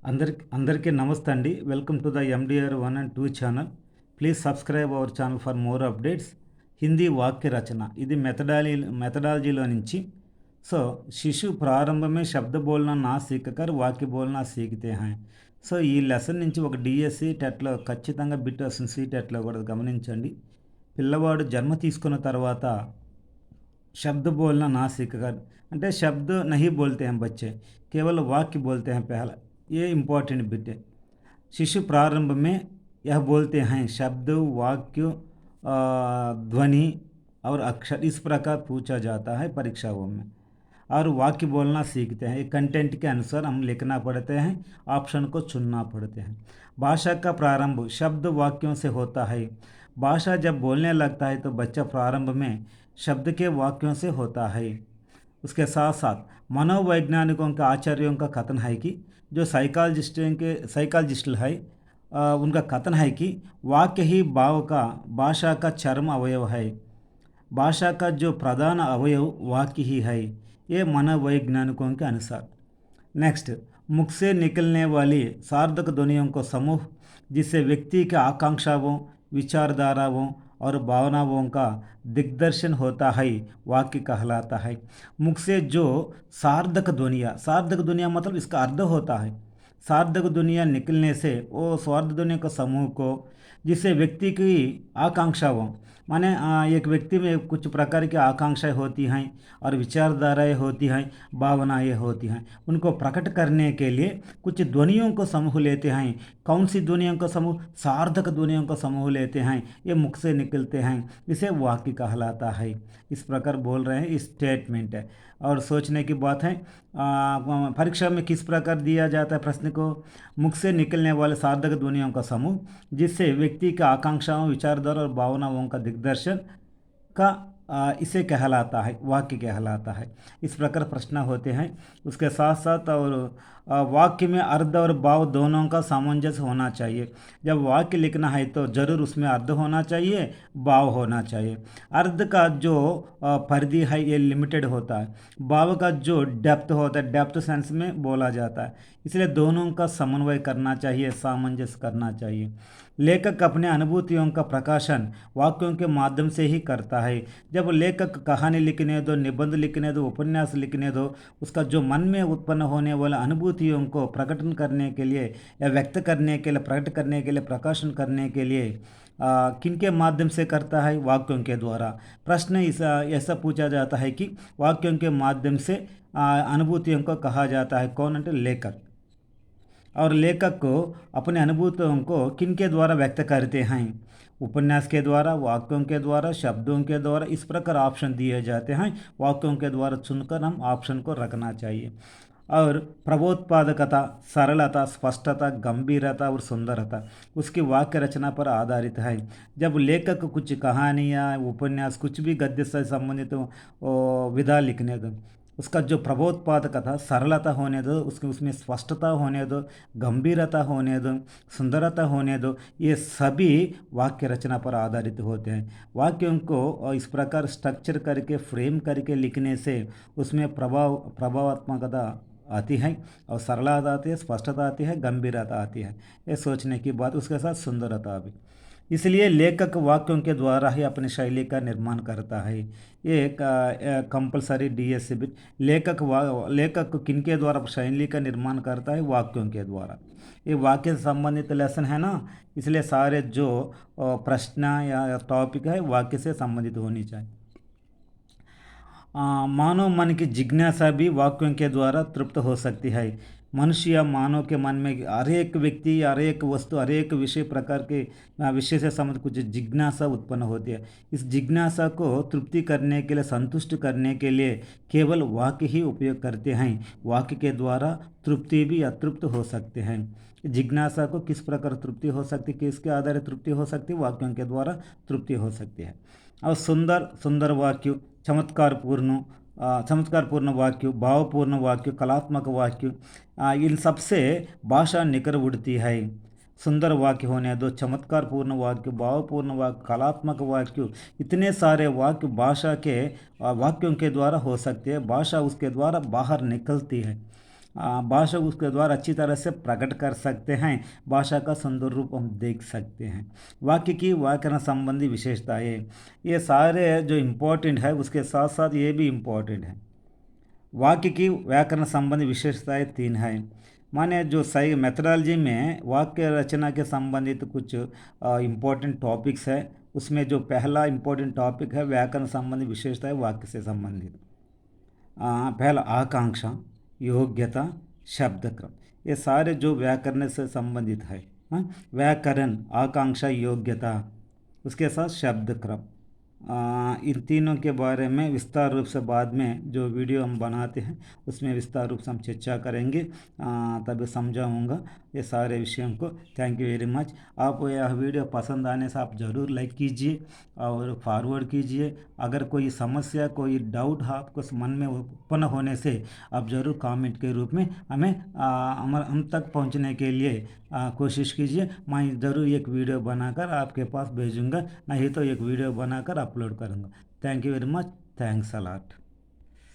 అందరికీ నమస్తే అండి. Welcome to the MDR 1 and 2 channel. Please subscribe our channel for more updates. Hindi వాక్య రచన ఇది మెథడాలజీలో నుంచి. సో శిశు ప్రారంభమే శబ్ద బోల్నా నా సీఖకర్ వాక్య బోల్నా సీఖతే హై. సో ఈ లెసన్ నుంచి ఒక డిఎస్సి టెట్లో ఖచ్చితంగా బిట్ వస్తుంది. టెట్లో కూడా గమనించండి. పిల్లవాడు జన్మ తీసుకున్న తర్వాత शब्द बोलना ना सीख कर అంటే शब्द नहीं बोलते हैं बच्चे, केवल वाक्य बोलते हैं पहला. ये इम्पोर्टेंट बिट है. शिशु प्रारंभ में यह बोलते हैं शब्द वाक्य ध्वनि और अक्षर इस प्रकार पूछा जाता है परीक्षाओं में. और वाक्य बोलना सीखते हैं. एक कंटेंट के अनुसार हम लिखना पड़ते हैं, ऑप्शन को चुनना पड़ते हैं. भाषा का प्रारंभ शब्द वाक्यों से होता है. भाषा जब बोलने लगता है तो बच्चा प्रारंभ में शब्द के वाक्यों से होता है. उसके साथ साथ मनोवैज्ञानिकों के आचार्यों का कथन है कि जो साइकोलॉजिस्ट है उनका कथन है कि वाक्य ही भाव का भाषा का चरम अवयव है. भाषा का जो प्रधान अवयव वाक्य ही है, ये मनोवैज्ञानिकों के अनुसार. नेक्स्ट, मुख से निकलने वाली सार्थक ध्वनियों को समूह जिससे व्यक्ति के आकांक्षाओं, विचारधाराओं और भावनाओं का दिग्दर्शन होता है वाक्य कहलाता है. मुख से जो सार्थक ध्वनिया मतलब इसका अर्थ होता है. सार्थक ध्वनिया निकलने से वो स्वार्थ ध्वनि का समूह को जिससे व्यक्ति की आकांक्षाओं माने एक व्यक्ति में कुछ प्रकार की आकांक्षाएं होती हैं और विचारधाराएं होती हैं, भावनाएं होती हैं, उनको प्रकट करने के लिए कुछ ध्वनियों को समूह लेते हैं. कौन सी ध्वनियों का समूह? सार्थक ध्वनियों का समूह लेते हैं. ये मुख से निकलते हैं, इसे वाक्य कहलाता है. इस प्रकार बोल रहे हैं. स्टेटमेंट है और सोचने की बात है. परीक्षा में किस प्रकार दिया जाता है प्रश्न को? मुख से निकलने वाले सार्थक ध्वनियों का समूह जिससे व्यक्ति की आकांक्षाओं, विचारधारा और भावनाओं का दिग्दर्शन का इसे कहलाता है, वाक्य कहलाता है. इस प्रकार प्रश्न होते हैं. उसके साथ साथ और वाक्य में अर्थ और भाव दोनों का सामंजस्य होना चाहिए. जब वाक्य लिखना है तो ज़रूर उसमें अर्थ होना चाहिए, भाव होना चाहिए. अर्थ का जो परिधि है ये लिमिटेड होता है. भाव का जो डेप्थ होता है, डेप्थ सेंस में बोला जाता है. इसलिए दोनों का समन्वय करना चाहिए, सामंजस्य करना चाहिए. लेखक अपने अनुभूतियों का प्रकाशन वाक्यों के माध्यम से ही करता है. जब लेखक कहानी लिखने दो, निबंध लिखने दो, उपन्यास लिखने दो, उसका जो मन में उत्पन्न होने वाला अनुभूतियों को प्रकटन करने के लिए या व्यक्त करने के लिए, प्रकट करने के लिए, प्रकाशन करने के लिए किनके माध्यम से करता है? वाक्यों के द्वारा. प्रश्न ऐसा पूछा जाता है कि वाक्यों के माध्यम से अनुभूतियों को कहा जाता है. कौन है? लेखक. और लेखक को अपने अनुभूतियों को किनके द्वारा व्यक्त करते हैं? उपन्यास के द्वारा, वाक्यों के द्वारा, शब्दों के द्वारा. इस प्रकार ऑप्शन दिए जाते हैं. वाक्यों के द्वारा चुनकर हम ऑप्शन को रखना चाहिए. और प्रबोधपादकता, सरलता, स्पष्टता, गंभीरता और सुंदरता उसकी वाक्य रचना पर आधारित है. जब लेखक कुछ कहानियाँ, उपन्यास, कुछ भी गद्य से संबंधित विधा लिखने दो, उसका जो प्रबोधपादकता, सरलता होने दो, उसमें स्पष्टता होने दो, गंभीरता होने दो, सुंदरता होने दो, ये सभी वाक्य रचना पर आधारित होते हैं. वाक्यों को इस प्रकार स्ट्रक्चर करके, फ्रेम करके लिखने से उसमें प्रभावात्मकता आती है और सरलता आती है, स्पष्टता आती है, गंभीरता आती है. ये सोचने की बात. उसके साथ सुंदरता भी. इसलिए लेखक वाक्यों के द्वारा ही अपनी शैली का निर्माण करता है. ये एक कंपलसरी डीएससी बिट. लेखक किनके द्वारा शैली का निर्माण करता है? वाक्यों के द्वारा. ये वाक्य से संबंधित लेसन है ना, इसलिए सारे जो प्रश्न या टॉपिक है वाक्य से संबंधित होनी चाहिए. मानव मन की जिज्ञासा भी वाक्यों के द्वारा तृप्त हो सकती है. मनुष्य या मानव के मन में हर एक व्यक्ति, हर एक वस्तु, हर एक विषय प्रकार के विषय से संबंधित कुछ जिज्ञासा उत्पन्न होती है. इस जिज्ञासा को तृप्ति करने के लिए, संतुष्ट करने के लिए केवल वाक्य ही उपयोग करते हैं. वाक्य के द्वारा तृप्ति भी अतृप्त हो सकते हैं. जिज्ञासा को किस प्रकार तृप्ति हो सकती है, किसके आधार तृप्ति हो सकती है? वाक्यों के द्वारा तृप्ति हो सकती है. और सुंदर वाक्य, चमत्कारपूर्ण वाक्य, भावपूर्ण वाक्य, कलात्मक वाक्य, इन सबसे भाषा निकर उड़ती है. सुंदर वाक्य होने दो, चमत्कारपूर्ण वाक्य, भावपूर्ण वाक्य, कलात्मक वाक्य, इतने सारे वाक्य भाषा के वाक्यों के द्वारा हो सकते हैं. भाषा उसके द्वारा बाहर निकलती है. भाषा उसके द्वारा अच्छी तरह से प्रकट कर सकते हैं। भाषा का सुंदर रूप हम देख सकते हैं। वाक्य की व्याकरण संबंधी विशेषताएं, ये सारे जो इम्पोर्टेंट है उसके साथ साथ ये भी इम्पोर्टेंट है। वाक्य की व्याकरण संबंधी विशेषताएं 3 है। माने जो सही मेथडोलॉजी में वाक्य रचना के संबंधित कुछ इम्पोर्टेंट टॉपिक्स है, उसमें जो पहला इम्पोर्टेंट टॉपिक है व्याकरण संबंधी विशेषताएं वाक्य से संबंधित। पहला आकांक्षा, योग्यता, शब्दक्रम, ये सारे जो व्याकरण से संबंधित है। व्याकरण, आकांक्षा, योग्यता, उसके साथ शब्दक्रम, इन तीनों के बारे में विस्तार रूप से बाद में जो वीडियो हम बनाते हैं उसमें विस्तार रूप से हम चर्चा करेंगे, तभी समझाऊंगा ये सारे विषयों को। Thank you very much. आप यह वीडियो पसंद आने से आप ज़रूर लाइक कीजिए और फॉरवर्ड कीजिए। अगर कोई समस्या, कोई डाउट आपको मन में उत्पन्न होने से आप ज़रूर कमेंट के रूप में हमें हम तक पहुंचने के लिए कोशिश कीजिए। मैं ज़रूर एक वीडियो बनाकर आपके पास भेजूंगा, नहीं तो एक वीडियो बनाकर अपलोड करूंगा। Thank you very much. Thanks a lot.